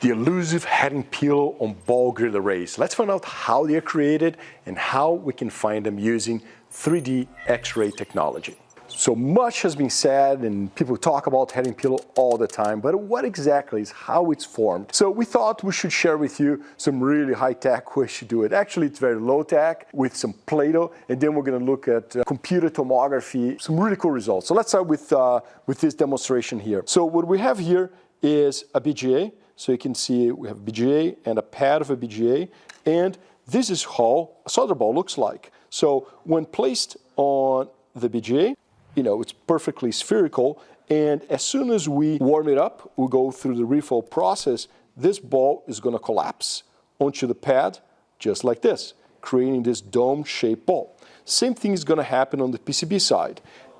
the Elusive heading pillow on ball grid arrays. Let's find out how they are created and how we can find them using 3D X-ray technology. So much has been said and people talk about heading pillow all the time, but what exactly is how it's formed? So we thought we should share with you some really high-tech ways to do it. Actually, it's very low-tech with some Play-Doh, and then we're going to look at computer tomography, some really cool results. So let's start with this demonstration here. So what we have here is a BGA. So you can see we have a BGA and a pad of a BGA, and this is how a solder ball looks like. So when placed on the BGA, it's perfectly spherical, and as soon as we warm it up, we go through the refill process, this ball is going to collapse onto the pad just like this, creating this dome-shaped ball. Same thing is going to happen on the PCB side.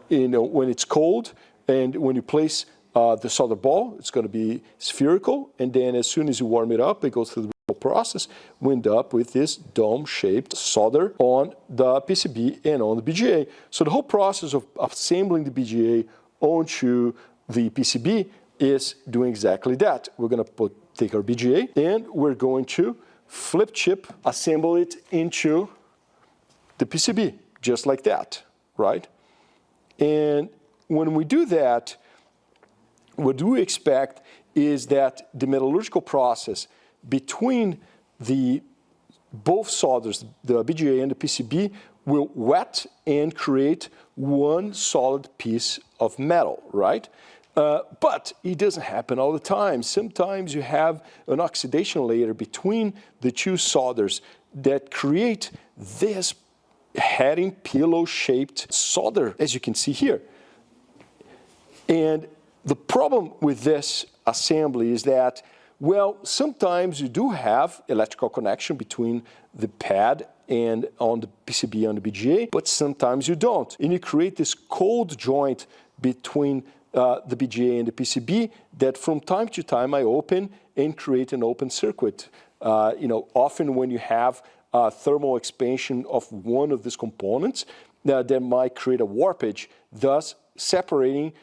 When it's cold and when you place the solder ball, it's going to be spherical, and then as soon as you warm it up, it goes through the process, we end up with this dome-shaped solder on the PCB and on the BGA. So the whole process of assembling the BGA onto the PCB is doing exactly that. We're going to take our BGA and we're going to flip chip, assemble it into the PCB, just like that, right? And when we do that, what we expect is that the metallurgical process between both solders, the BGA and the PCB, will wet and create one solid piece of metal, right? But it doesn't happen all the time. Sometimes you have an oxidation layer between the two solders that create this heading pillow-shaped solder, as you can see here. And the problem with this assembly is that, well, sometimes you do have electrical connection between the pad and on the PCB and the BGA, but sometimes you don't. And you create this cold joint between the BGA and the PCB that from time to time I open and create an open circuit. Often when you have thermal expansion of one of these components, that might create a warpage, thus separating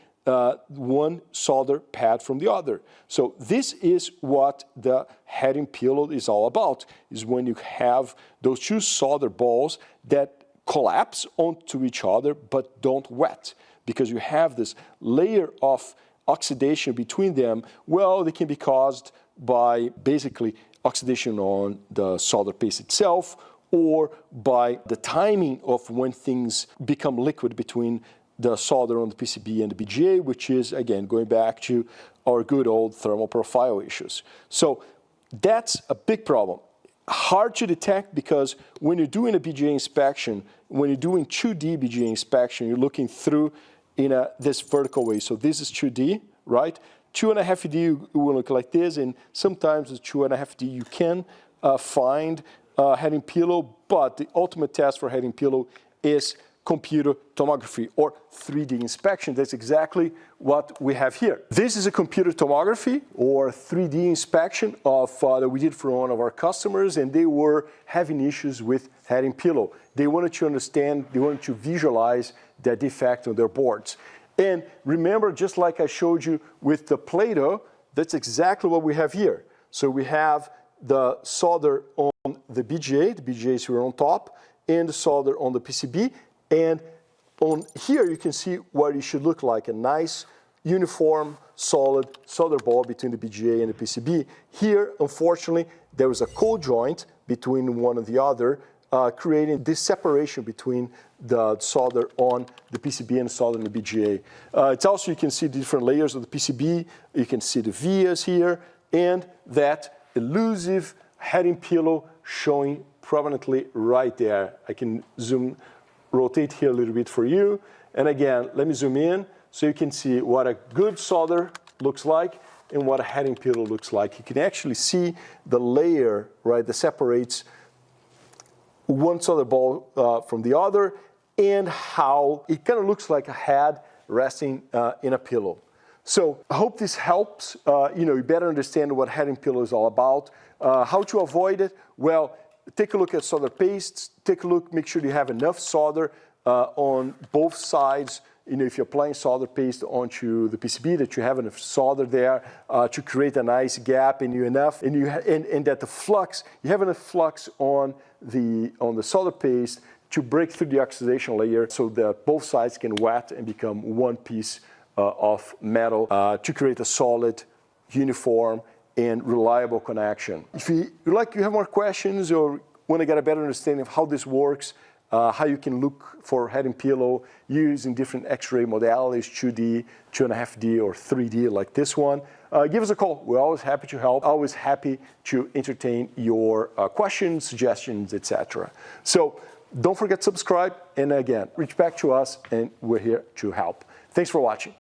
one solder pad from the other. So this is what the heading pillow is all about, is when you have those two solder balls that collapse onto each other but don't wet, because you have this layer of oxidation between them. Well, they can be caused by basically oxidation on the solder paste itself, or by the timing of when things become liquid between the solder on the PCB and the BGA, which is, again, going back to our good old thermal profile issues. So that's a big problem. Hard to detect because when you're doing a BGA inspection, when you're doing 2D BGA inspection, you're looking through in this vertical way. So this is 2D, right? 2.5D will look like this, and sometimes with 2.5D you can find heading pillow, but the ultimate test for heading pillow is computer tomography or 3D inspection. That's exactly what we have here. This is a computer tomography or 3D inspection that we did for one of our customers, and they were having issues with heading pillow. They wanted to understand, they wanted to visualize the defect on their boards. And remember, just like I showed you with the Play-Doh, that's exactly what we have here. So we have the solder on the BGA is here on top, and the solder on the PCB. And on here, you can see what it should look like, a nice, uniform, solid solder ball between the BGA and the PCB. Here, unfortunately, there was a cold joint between one and the other, creating this separation between the solder on the PCB and the solder on the BGA. It's also, you can see different layers of the PCB. You can see the vias here, and that elusive heading pillow showing prominently right there. I can rotate here a little bit for you. And again, let me zoom in so you can see what a good solder looks like and what a heading pillow looks like. You can actually see the layer, right, that separates one solder ball from the other, and how it kind of looks like a head resting in a pillow. So I hope this helps you better understand what heading pillow is all about. How to avoid it? Well, take a look at solder pastes. Take a look, make sure you have enough solder on both sides if you're applying solder paste onto the PCB, that you have enough solder there to create a nice gap and that the flux, you have enough flux on the solder paste to break through the oxidation layer so that both sides can wet and become one piece of metal to create a solid, uniform, and reliable connection. If you have more questions or want to get a better understanding of how this works, how you can look for head and pillow using different X-ray modalities, 2D, 2.5D, or 3D like this one, give us a call. We're always happy to help, always happy to entertain your questions, suggestions, etc. So don't forget to subscribe, and again, reach back to us, and we're here to help. Thanks for watching.